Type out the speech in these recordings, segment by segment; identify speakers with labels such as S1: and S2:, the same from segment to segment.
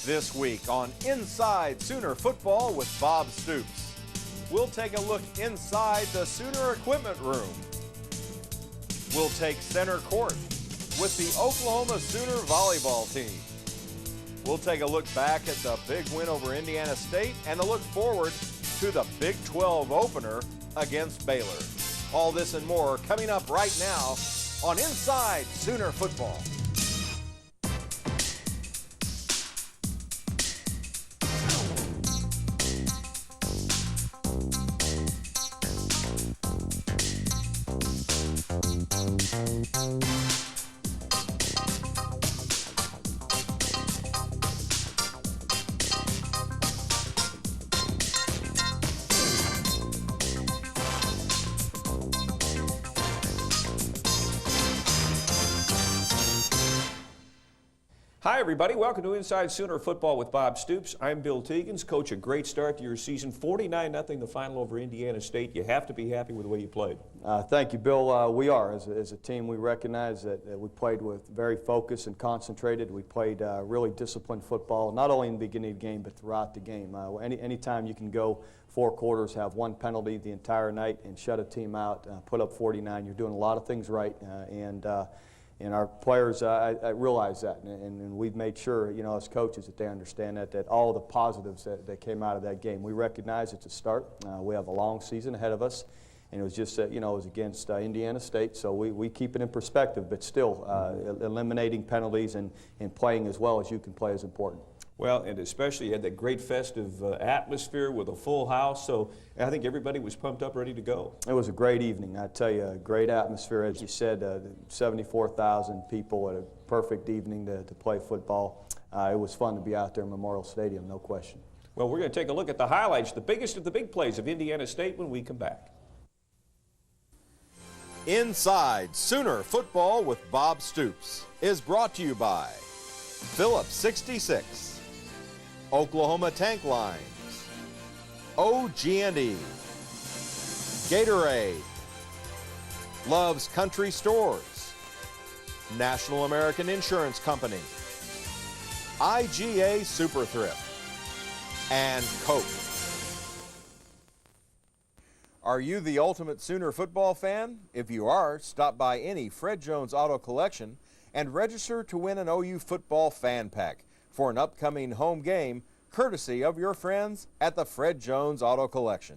S1: This week on Inside Sooner Football with Bob Stoops, we'll take a look inside the Sooner equipment room. We'll take center court with the Oklahoma Sooner volleyball team. We'll take a look back at the big win over Indiana State and a look forward to the Big 12 opener against Baylor. All this and more coming up right now on Inside Sooner Football.
S2: Hi, everybody. Welcome to Inside Sooner Football with Bob Stoops. I'm Bill Teagans. Coach, a great start to your season. 49-0 the final over Indiana State. You have to be happy with the way you played.
S3: Thank you, Bill. We are. As a team, we recognize that we played with very focused and concentrated. We played really disciplined football, not only in the beginning of the game, but throughout the game. Anytime you can go 4 quarters, have 1 penalty the entire night, and shut a team out, put up 49, you're doing a lot of things right. And our players, I realize that, and we've made sure, you know, as coaches, that they understand that all the positives that came out of that game. We recognize it's a start. We have a long season ahead of us, and it was just, you know, it was against Indiana State, so we keep it in perspective, but still, eliminating penalties and playing as well as you can play is important.
S2: Well, and especially you had that great festive atmosphere with a full house, so I think everybody was pumped up, ready to go.
S3: It was a great evening. I tell you, a great atmosphere. As you said, 74,000 people at a perfect evening to play football. It was fun to be out there in Memorial Stadium, no question.
S2: Well, we're going to take a look at the highlights, the biggest of the big plays of Indiana State when we come back.
S1: Inside Sooner Football with Bob Stoops is brought to you by Phillips 66, Oklahoma Tank Lines, OG&E, Gatorade, Love's Country Stores, National American Insurance Company, IGA Super Thrift, and Coke. Are you the ultimate Sooner football fan? If you are, stop by any Fred Jones Auto Collection and register to win an OU football fan pack for an upcoming home game, courtesy of your friends at the Fred Jones Auto Collection.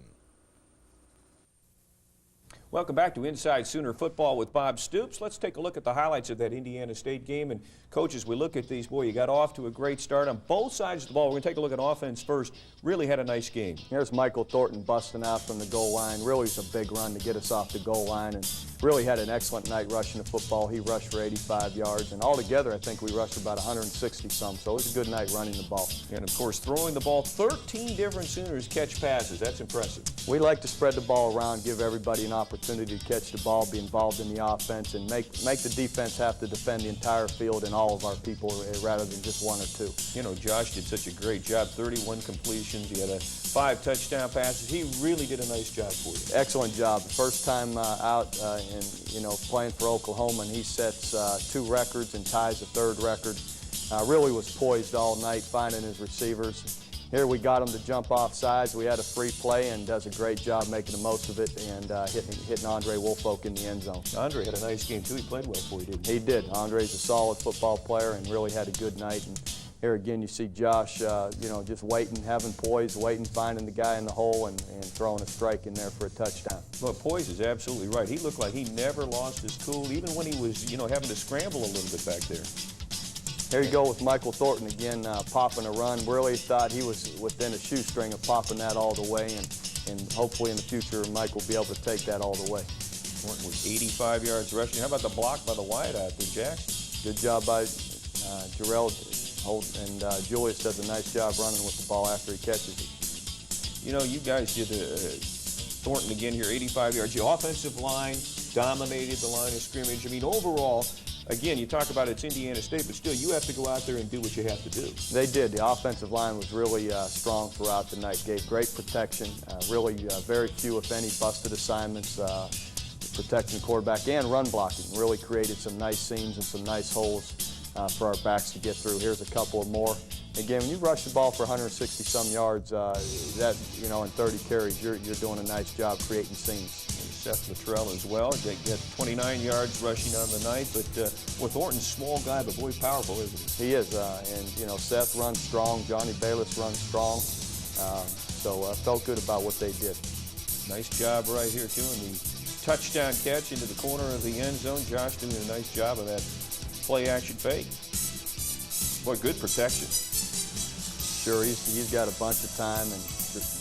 S2: Welcome back to Inside Sooner Football with Bob Stoops. Let's take a look at the highlights of that Indiana State game. And coaches, we look at these, boy, you got off to a great start on both sides of the ball. We're going to take a look at offense first. Really had a nice game.
S3: Here's Michael Thornton busting out from the goal line. Really was a big run to get us off the goal line, and really had an excellent night rushing the football. He rushed for 85 yards, and altogether I think we rushed about 160-some, so it was a good night running the ball.
S2: And, of course, throwing the ball, 13 different Sooners catch passes. That's impressive.
S3: We like to spread the ball around, give everybody an opportunity to catch the ball, be involved in the offense, and make the defense have to defend the entire field and all of our people rather than just 1 or 2.
S2: You know, Josh did such a great job, 31 completions. He had 5 touchdown passes. He really did a nice job for you.
S3: Excellent job. The first time out and, you know, playing for Oklahoma, and he sets 2 records and ties a 3rd record. Really was poised all night, finding his receivers. Here we got him to jump off sides. We had a free play, and does a great job making the most of it and hitting Andre Woolfolk in the end zone.
S2: Andre had a nice game, too. He played well for you, didn't he?
S3: He did. Andre's a solid football player and really had a good night. And here again, you see Josh, you know, just waiting, having poise, waiting, finding the guy in the hole, and throwing a strike in there for a touchdown.
S2: Well, poise is absolutely right. He looked like he never lost his cool, even when he was, you know, having to scramble a little bit back there.
S3: Here you go with Michael Thornton again, popping a run. Really thought he was within a shoestring of popping that all the way, and hopefully in the future Mike will be able to take that all the way.
S2: Thornton was 85 yards rushing. How about the block by the wideout there, Jack?
S3: Good job by Jarrell, and Julius does a nice job running with the ball after he catches it.
S2: You know, you guys did Thornton again here, 85 yards. The offensive line dominated the line of scrimmage. I mean, overall, again, you talk about it's Indiana State, but still you have to go out there and do what you have to do.
S3: They did. The offensive line was really strong throughout the night. Gave great protection. Really very few, if any, busted assignments. Protecting the quarterback and run blocking. Really created some nice seams and some nice holes for our backs to get through. Here's a couple of more. Again, when you rush the ball for 160-some yards, that, you know, in 30 carries, you're doing a nice job creating seams.
S2: Seth Luttrell as well. They get 29 yards rushing on the night, but well, Thornton's a small guy, but boy, powerful, isn't he?
S3: He is, and you know, Seth runs strong. Johnny Bayless runs strong. So I felt good about what they did.
S2: Nice job right here too, and the touchdown catch into the corner of the end zone. Josh doing a nice job of that play-action fake. Boy, good protection.
S3: Sure, he's got a bunch of time, and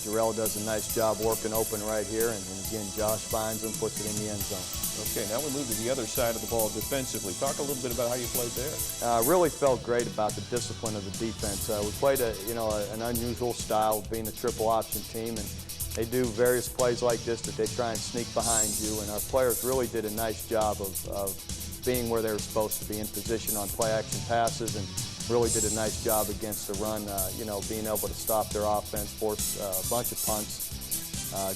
S3: Jarrell does a nice job working open right here, and again, Josh finds him, puts it in the end zone.
S2: Okay, now we move to the other side of the ball defensively. Talk a little bit about how you played there.
S3: Really felt great about the discipline of the defense. We played an unusual style of being a triple option team, and they do various plays like this that they try and sneak behind you, and our players really did a nice job of being where they were supposed to be, in position on play action passes, and really did a nice job against the run, you know, being able to stop their offense, force a bunch of punts.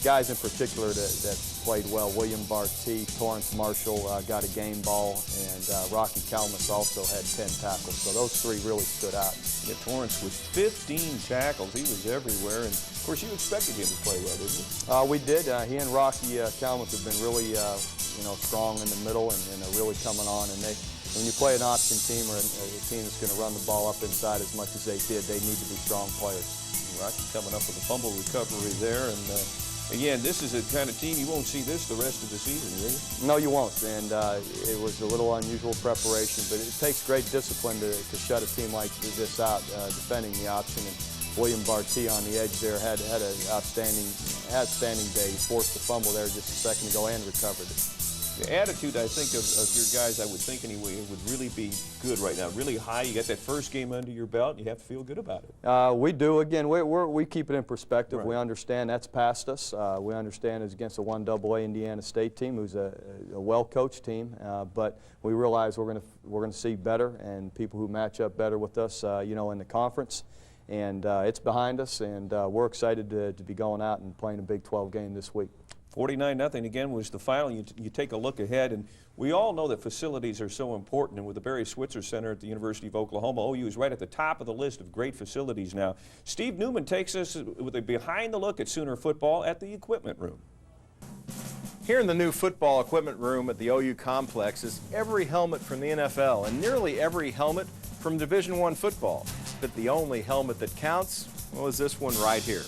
S3: Guys in particular that played well, William Barty, Torrance Marshall got a game ball, and Rocky Kalmus also had 10 tackles. So those three really stood out.
S2: Yeah, Torrance with 15 tackles. He was everywhere, and of course you expected him to play well, didn't you?
S3: We did. He and Rocky Kalmus have been really, you know, strong in the middle and are really coming on. And when you play an option team or a team that's going to run the ball up inside as much as they did, they need to be strong players.
S2: Rocky coming up with a fumble recovery there, and again, this is a kind of team you won't see this the rest of the season, really.
S3: No, you won't, and it was a little unusual preparation, but it takes great discipline to shut a team like this out, defending the option. And William Barty on the edge there had an outstanding day. He forced the fumble there just a second ago and recovered it.
S2: The attitude, I think, of your guys, I would think anyway, would really be good right now. Really high. You got that first game under your belt, and you have to feel good about it.
S3: We do. Again, we keep it in perspective.
S2: Right.
S3: We understand that's past us. We understand it's against a 1AA Indiana State team, who's a well-coached team. But we realize we're going to see better and people who match up better with us, you know, in the conference. And it's behind us, and we're excited to be going out and playing a Big 12 game this week.
S2: 49-0 again was the final. You take a look ahead, and we all know that facilities are so important, and with the Barry Switzer Center at the University of Oklahoma, OU is right at the top of the list of great facilities now. Steve Newman takes us with a behind-the-look at Sooner football at the equipment room.
S1: Here in the new football equipment room at the OU complex is every helmet from the NFL and nearly every helmet from Division I football. But the only helmet that counts, well, is this one right here.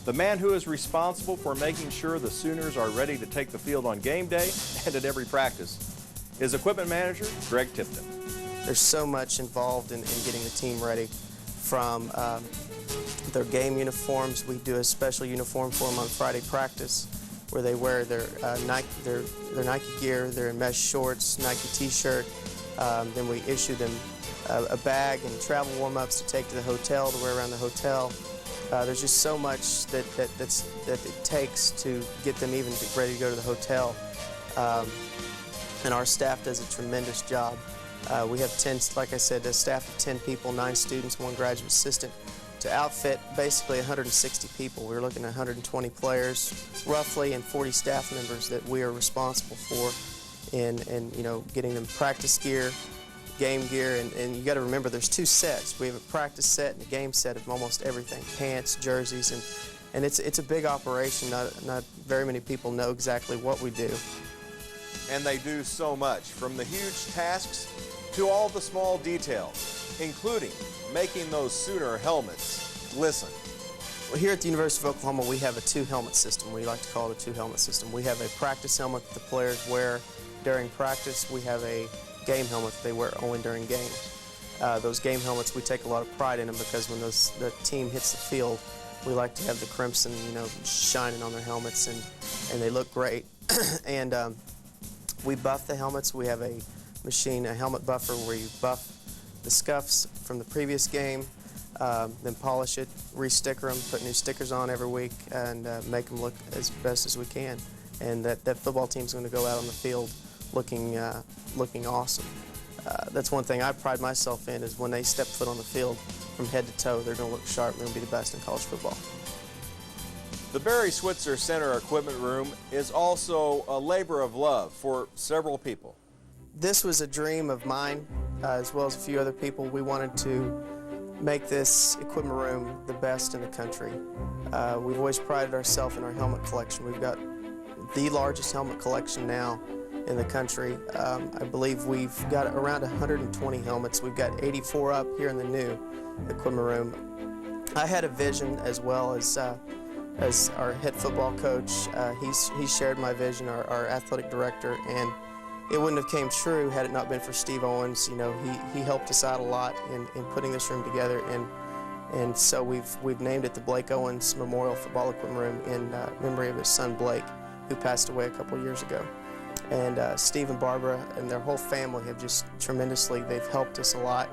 S1: The man who is responsible for making sure the Sooners are ready to take the field on game day and at every practice is equipment manager Greg Tipton.
S4: There's so much involved in getting the team ready, from their game uniforms. We do a special uniform for them on Friday practice, where they wear their Nike gear, their mesh shorts, Nike T-shirt. Then we issue them a bag and travel warm-ups to take to the hotel, to wear around the hotel. There's just so much that it takes to get them even ready to go to the hotel. And our staff does a tremendous job. We have 10, like I said, a staff of 10 people, 9 students, 1 graduate assistant, to outfit basically 160 people. We're looking at 120 players, roughly, and 40 staff members that we are responsible for in you know, getting them practice gear, game gear, and you got to remember there's 2 sets. We have a practice set and a game set of almost everything, pants, jerseys, and it's a big operation. Not very many people know exactly what we do.
S1: And they do so much, from the huge tasks to all the small details, including making those Sooner helmets glisten.
S4: Well, here at the University of Oklahoma, we have a 2-helmet system. We like to call it a 2-helmet system. We have a practice helmet that the players wear during practice. We have a game helmet they wear only during games. Those game helmets, we take a lot of pride in them, because when the team hits the field, we like to have the crimson, you know, shining on their helmets, and they look great. And we buff the helmets. We have a machine, a helmet buffer, where you buff the scuffs from the previous game, then polish it, re-sticker them, put new stickers on every week, and make them look as best as we can. And that football team's going to go out on the field looking awesome. That's one thing I pride myself in, is when they step foot on the field, from head to toe, they're going to look sharp. They're going to be the best in college football.
S1: The Barry Switzer Center equipment room is also a labor of love for several people.
S4: This was a dream of mine, as well as a few other people. We wanted to make this equipment room the best in the country. We've always prided ourselves in our helmet collection. We've got the largest helmet collection now in the country. I believe we've got around 120 helmets. We've got 84 up here in the new equipment room. I had a vision, as well as our head football coach. He shared my vision, our athletic director, and it wouldn't have came true had it not been for Steve Owens. You know, he helped us out a lot in putting this room together, and so we've named it the Blake Owens Memorial Football Equipment Room in memory of his son Blake, who passed away a couple years ago. And Steve and Barbara and their whole family have just tremendously, they've helped us a lot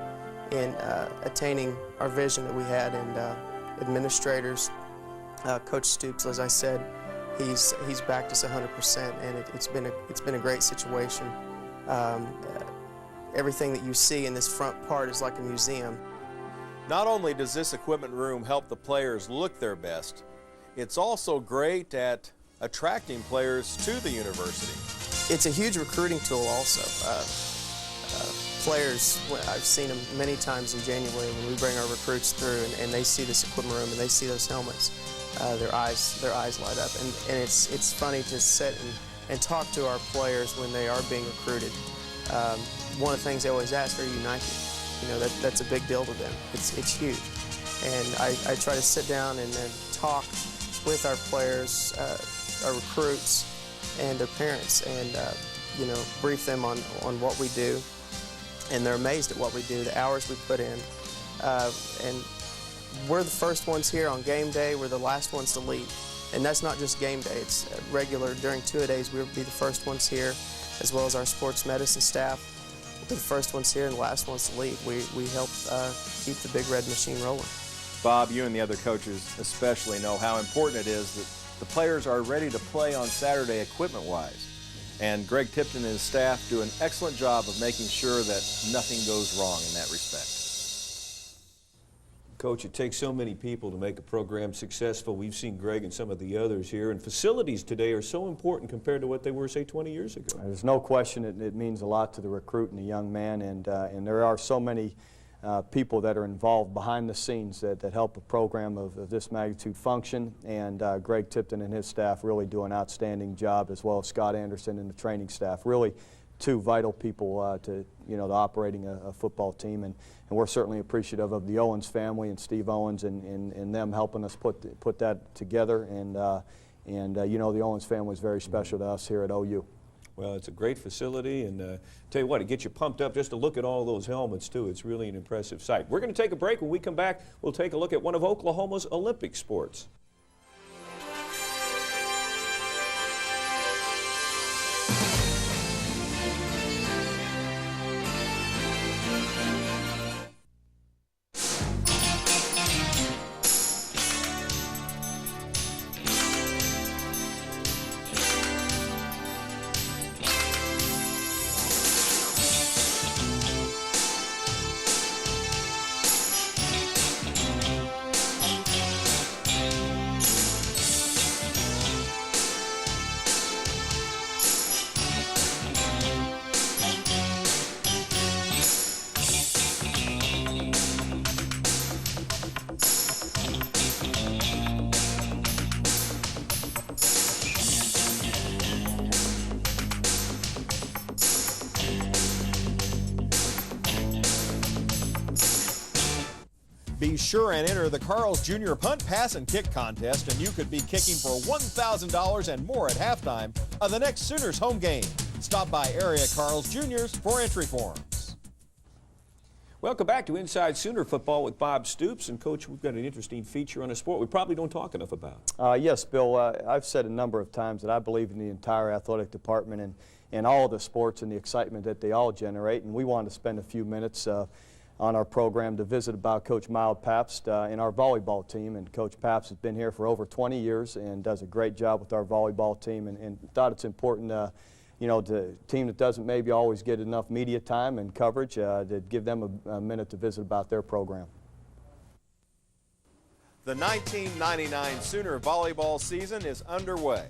S4: in attaining our vision that we had, and administrators, Coach Stoops, as I said, he's backed us 100%, and it's been a great situation. Everything that you see in this front part is like a museum.
S1: Not only does this equipment room help the players look their best, it's also great at attracting players to the university.
S4: It's a huge recruiting tool also. Players, I've seen them many times in January when we bring our recruits through, and they see this equipment room and they see those helmets. Their eyes light up, and it's funny to sit and talk to our players when they are being recruited. One of the things they always ask, are you Nike? You know, that's a big deal to them. It's huge, and I try to sit down and talk with our players, our recruits, and their parents, and you know, brief them on what we do, and they're amazed at what we do, the hours we put in, and we're the first ones here on game day. We're the last ones to leave, and that's not just game day. It's regular during two-a-days. We'll be the first ones here, as well as our sports medicine staff. We'll be the first ones here and the last ones to leave. We help keep the Big Red Machine rolling.
S1: Bob, you and the other coaches especially know how important it is that the players are ready to play on Saturday equipment-wise. And Greg Tipton and his staff do an excellent job of making sure that nothing goes wrong in that respect.
S2: Coach, it takes so many people to make a program successful. We've seen Greg and some of the others here, and facilities today are so important compared to what they were, say, 20 years ago.
S3: There's no question it means a lot to the recruit and the young man, and there are so many people that are involved behind the scenes that help a program of this magnitude function, and Greg Tipton and his staff really do an outstanding job, as well as Scott Anderson and the training staff. Really two vital people to operating a football team, and we're certainly appreciative of the Owens family and Steve Owens and them helping us put that together, and the Owens family is very special to us here at OU.
S2: Well, it's a great facility, and tell you what, it gets you pumped up just to look at all those helmets, too. It's really an impressive sight. We're going to take a break. When we come back, we'll take a look at one of Oklahoma's Olympic sports.
S1: Be sure and enter the Carl's Jr. Punt, Pass, and Kick contest, and you could be kicking for $1,000 and more at halftime of the next Sooners home game. Stop by area Carl's Jr.'s for entry forms.
S2: Welcome back to Inside Sooner Football with Bob Stoops. And, Coach, we've got an interesting feature on a sport we probably don't talk enough about. Yes,
S3: Bill. I've said a number of times that I believe in the entire athletic department and all of the sports and the excitement that they all generate. And we wanted to spend a few minutes on our program to visit about Coach Miles Pabst and our volleyball team. And Coach Pabst has been here for over 20 years and does a great job with our volleyball team, and thought it's important to a team that doesn't maybe always get enough media time and coverage, to give them a minute to visit about their program.
S1: The 1999 Sooner volleyball season is underway,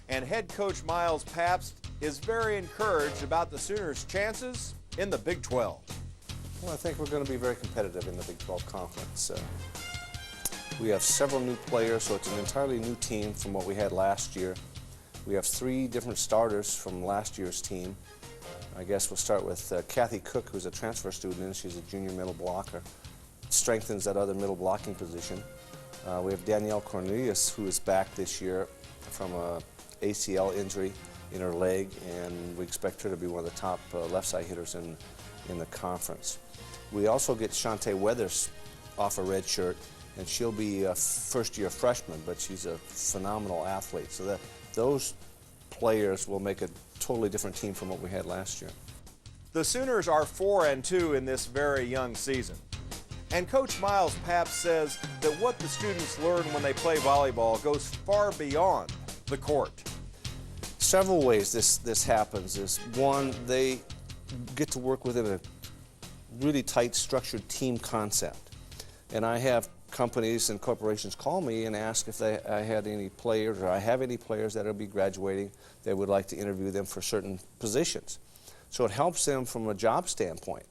S1: and head coach Miles Pabst is very encouraged about the Sooners' chances in the Big 12.
S5: Well, I think we're going to be very competitive in the Big 12 Conference. We have several new players, so it's an entirely new team from what we had last year. We have 3 different starters from last year's team. I guess we'll start with Kathy Cook, who's a transfer student, and she's a junior middle blocker. Strengthens that other middle blocking position. We have Danielle Cornelius, who is back this year from a ACL injury in her leg, and we expect her to be one of the top left side hitters in the conference. We also get Shantae Weathers off a red shirt, and she'll be a first-year freshman, but she's a phenomenal athlete. So those players will make a totally different team from what we had last year.
S1: The Sooners are 4-2 in this very young season. And Coach Miles Pabst says that what the students learn when they play volleyball goes far beyond the court.
S5: Several ways this happens is, one, they get to work within a really tight, structured team concept. And I have companies and corporations call me and ask if I had any players, or I have any players that will be graduating. They would like to interview them for certain positions. So it helps them from a job standpoint.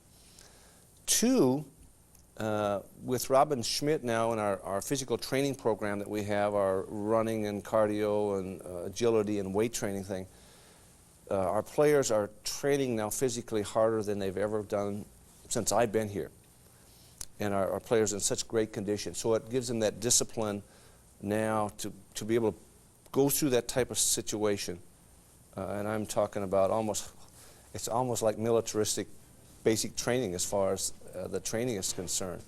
S5: 2, with Robin Schmidt now in our physical training program that we have, our running and cardio and agility and weight training thing, our players are training now physically harder than they've ever done since I've been here. And our players in such great condition. So it gives them that discipline now to be able to go through that type of situation. And I'm talking about it's almost like militaristic basic training as far as the training is concerned.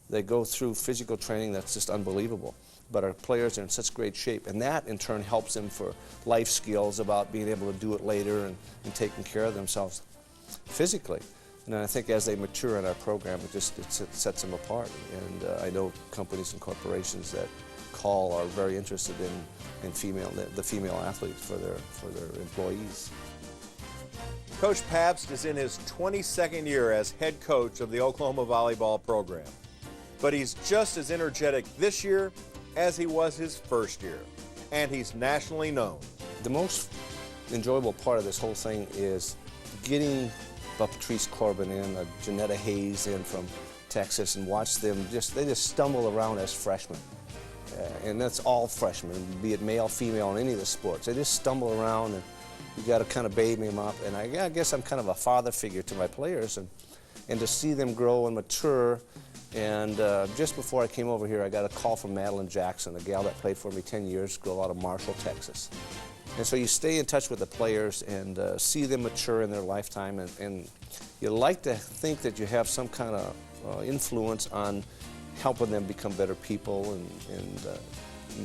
S5: They go through physical training that's just unbelievable. But our players are in such great shape. And that in turn helps them for life skills about being able to do it later and taking care of themselves physically. And I think as they mature in our program, it sets them apart. And I know companies and corporations that call are very interested in the female athletes for their employees.
S1: Coach Pabst is in his 22nd year as head coach of the Oklahoma volleyball program. But he's just as energetic this year as he was his first year. And he's nationally known.
S5: The most enjoyable part of this whole thing is getting Patrice Corbin in, Janetta Hayes in from Texas, and watch them they just stumble around as freshmen. And that's all freshmen, be it male, female, in any of the sports. They just stumble around, and you got to kind of baby them up. And I guess I'm kind of a father figure to my players, and to see them grow and mature. And just before I came over here, I got a call from Madeline Jackson, a gal that played for me 10 years ago out of Marshall, Texas. And so you stay in touch with the players and see them mature in their lifetime, and you like to think that you have some kind of influence on helping them become better people and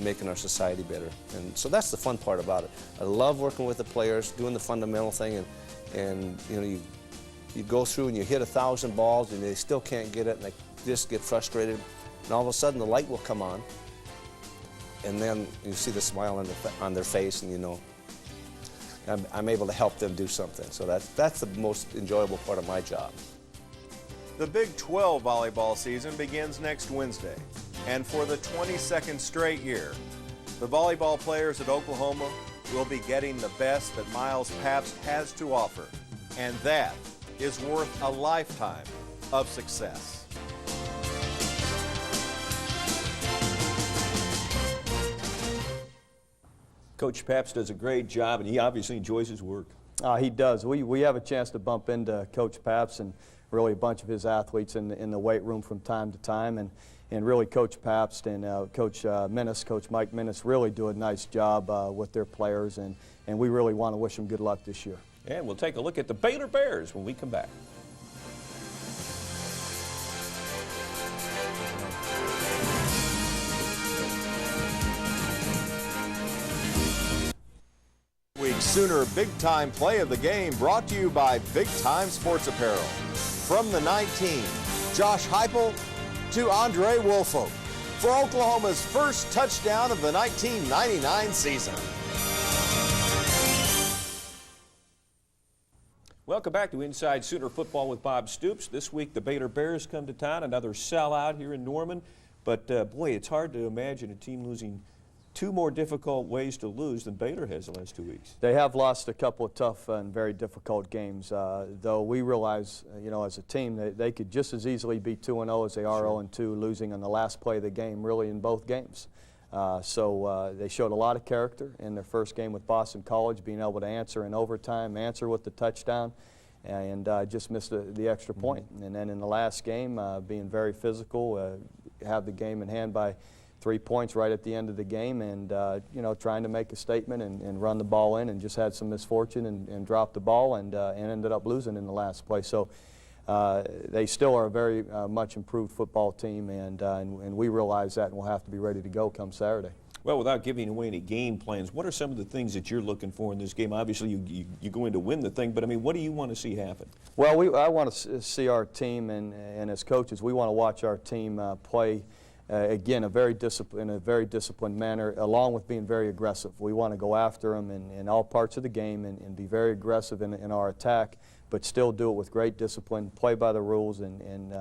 S5: making our society better. And so that's the fun part about it. I love working with the players, doing the fundamental thing, and you know, you go through and you hit 1,000 balls and they still can't get it, and they just get frustrated, and all of a sudden the light will come on. And then you see the smile on their face, and you know, I'm able to help them do something. So that's the most enjoyable part of my job.
S1: The Big 12 volleyball season begins next Wednesday. And for the 22nd straight year, the volleyball players at Oklahoma will be getting the best that Miles Pabst has to offer. And that is worth a lifetime of success.
S2: Coach Pabst does a great job, and he obviously enjoys his work.
S3: He does. We have a chance to bump into Coach Pabst and really a bunch of his athletes in the weight room from time to time, and really Coach Pabst and Coach Mike Minnis really do a nice job with their players, and we really want to wish them good luck this year.
S2: And we'll take a look at the Baylor Bears when we come back.
S1: Sooner Big Time Play of the Game brought to you by Big Time Sports Apparel. From the 19, Josh Heupel to Andre Woolfolk for Oklahoma's first touchdown of the 1999 season.
S2: Welcome back to Inside Sooner Football with Bob Stoops. This week the Baylor Bears come to town, another sellout here in Norman. But boy, it's hard to imagine a team losing two more difficult ways to lose than Baylor has the last 2 weeks.
S3: They have lost a couple of tough and very difficult games, though we realize, you know, as a team, they could just as easily be 2-0 as they are 0-2, losing on the last play of the game, really in both games. So they showed a lot of character in their first game with Boston College, being able to answer in overtime, answer with the touchdown, and just missed the extra point. And then in the last game, being very physical, have the game in hand by 3 points right at the end of the game, and you know, trying to make a statement and run the ball in, and just had some misfortune and dropped the ball and ended up losing in the last play. So they still are a very much improved football team, and we realize that, and we'll have to be ready to go come Saturday.
S2: Well, without giving away any game plans, what are some of the things that you're looking for in this game? Obviously, you go in to win the thing, but I mean, what do you want to see happen?
S3: Well, I want to see our team, and as coaches, we want to watch our team play again in a very disciplined manner, along with being very aggressive. We want to go after them in all parts of the game and be very aggressive in our attack, but still do it with great discipline, play by the rules, and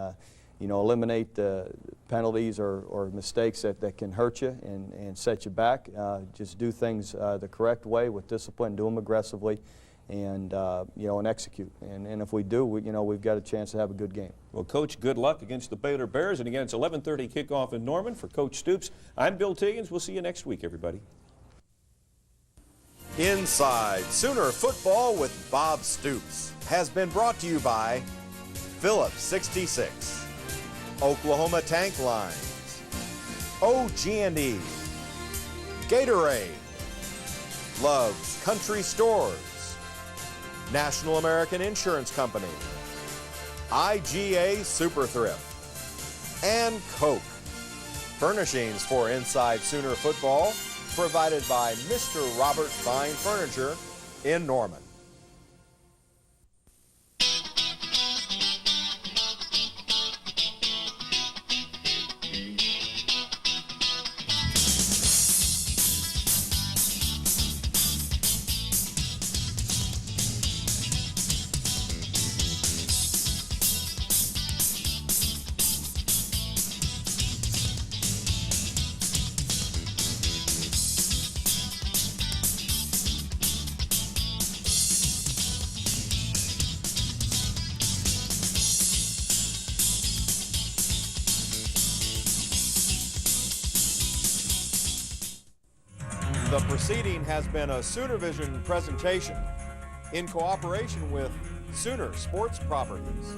S3: you know, eliminate the penalties or mistakes that can hurt you and set you back. Just do things the correct way with discipline, do them aggressively, and you know, and execute. And if we do, you know, we've got a chance to have a good game.
S2: Well, Coach, good luck against the Baylor Bears. And again, it's 11:30 kickoff in Norman. For Coach Stoops, I'm Bill Tiggins. We'll see you next week, everybody.
S1: Inside Sooner Football with Bob Stoops has been brought to you by Phillips 66, Oklahoma Tank Lines, OG&E, Gatorade, Love's Country Stores, National American Insurance Company, IGA Super Thrift, and Coke. Furnishings for Inside Sooner Football provided by Mr. Robert Fine Furniture in Norman. The proceeding has been a Sooner Vision presentation in cooperation with Sooner Sports Properties.